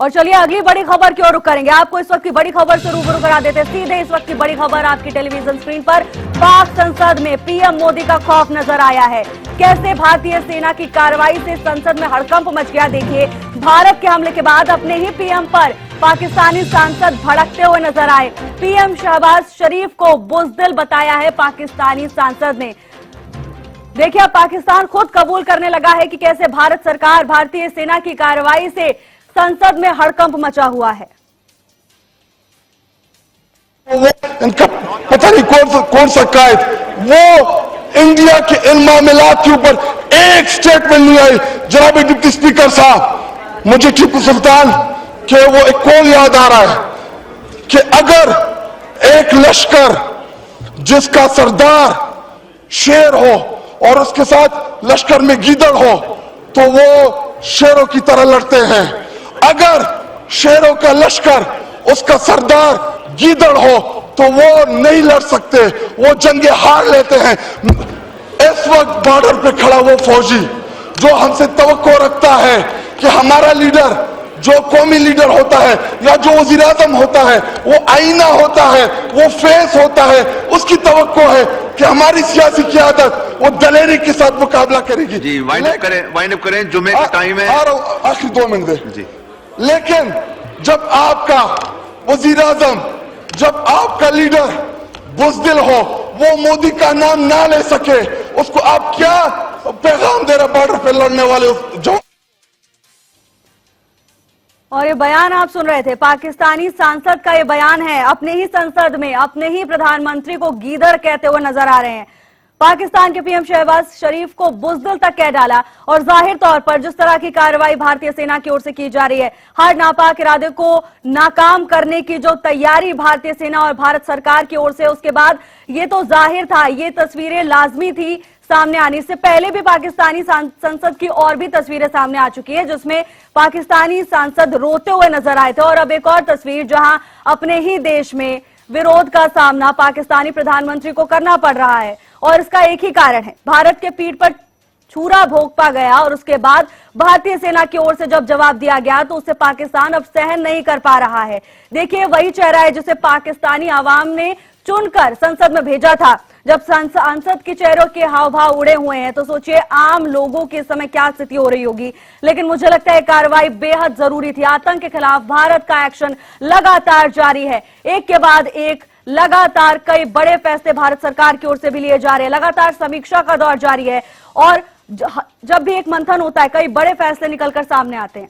और चलिए अगली बड़ी खबर की ओर रुख करेंगे। आपको इस वक्त की बड़ी खबर से रूबरू करा देते हैं। सीधे इस वक्त की बड़ी खबर आपकी टेलीविजन स्क्रीन पर। पाक संसद में पीएम मोदी का खौफ नजर आया है। कैसे भारतीय सेना की कार्रवाई से संसद में हड़कंप मच गया। देखिए, भारत के हमले के बाद अपने ही पीएम पर पाकिस्तानी सांसद भड़कते हुए नजर आए। पीएम शहबाज शरीफ को बुज़दिल बताया है पाकिस्तानी सांसद ने। देखिए, अब पाकिस्तान खुद कबूल करने लगा है कि कैसे भारत सरकार भारतीय सेना की कार्रवाई से संसद में हड़कंप मचा हुआ है। इनका पता नहीं कौन सा कायद, वो इंडिया के इन मामलात के ऊपर एक स्टेटमेंट नहीं आई। जनाब डिप्टी स्पीकर साहब, मुझे टीपू सुल्तान के वो एक कॉल याद आ रहा है कि अगर एक लश्कर जिसका सरदार शेर हो और उसके साथ लश्कर में गीदड़ हो तो वो शेरों की तरह लड़ते हैं। अगर शेरों का लश्कर उसका सरदार गीदड़ हो तो वो नहीं लड़ सकते, वो जंगे हार लेते हैं। इस वक्त बॉर्डर पे खड़ा वो फौजी जो हमसे तवक्को रखता है कि हमारा लीडर, जो कौमी लीडर होता है या जो वज़ीर आज़म होता है, वो आईना होता है, वो फेस होता है, उसकी तवक्को है कि हमारी सियासी क़यादत वो दलेरी के साथ मुकाबला करेगी। जी, वाइंड अप करें, जुम्मे का टाइम है। आखिरी 2 मिनट दे जी। लेकिन जब आपका वज़ीर आज़म, जब आपका लीडर बुज़दिल हो, वो मोदी का नाम ना ले सके, उसको आप क्या पैगाम दे रहे बॉर्डर पे लड़ने वाले जो। और ये बयान आप सुन रहे थे, पाकिस्तानी सांसद का ये बयान है। अपने ही संसद में अपने ही प्रधानमंत्री को गीदड़ कहते हुए नजर आ रहे हैं। पाकिस्तान के पीएम शहबाज शरीफ को बुज़दिल तक कह डाला। और जाहिर तौर पर जिस तरह की कार्रवाई भारतीय सेना की ओर से की जा रही है, हर नापाक इरादे को नाकाम करने की जो तैयारी भारतीय सेना और भारत सरकार की ओर से, उसके बाद ये तो जाहिर था, ये तस्वीरें लाजमी थी सामने आने से पहले भी। पाकिस्तानी संसद की और भी तस्वीरें सामने आ चुकी है जिसमें पाकिस्तानी सांसद रोते हुए नजर आए थे। और अब एक और तस्वीर जहां अपने ही देश में विरोध का सामना पाकिस्तानी प्रधानमंत्री को करना पड़ रहा है। और इसका एक ही कारण है, भारत के पीठ पर छुरा भोंकता गया और उसके बाद भारतीय सेना की ओर से जब जवाब दिया गया तो उसे पाकिस्तान अब सहन नहीं कर पा रहा है। देखिए, वही चेहरा है जिसे पाकिस्तानी आवाम ने चुनकर संसद में भेजा था। जब सांसद के चेहरों के हाव भाव उड़े हुए हैं तो सोचिए आम लोगों की इस समय क्या स्थिति हो रही होगी। लेकिन मुझे लगता है कार्रवाई बेहद जरूरी थी। आतंक के खिलाफ भारत का एक्शन लगातार जारी है। एक के बाद एक लगातार कई बड़े फैसले भारत सरकार की ओर से भी लिए जा रहे हैं। लगातार समीक्षा का दौर जारी है और जब भी एक मंथन होता है कई बड़े फैसले निकलकर सामने आते हैं।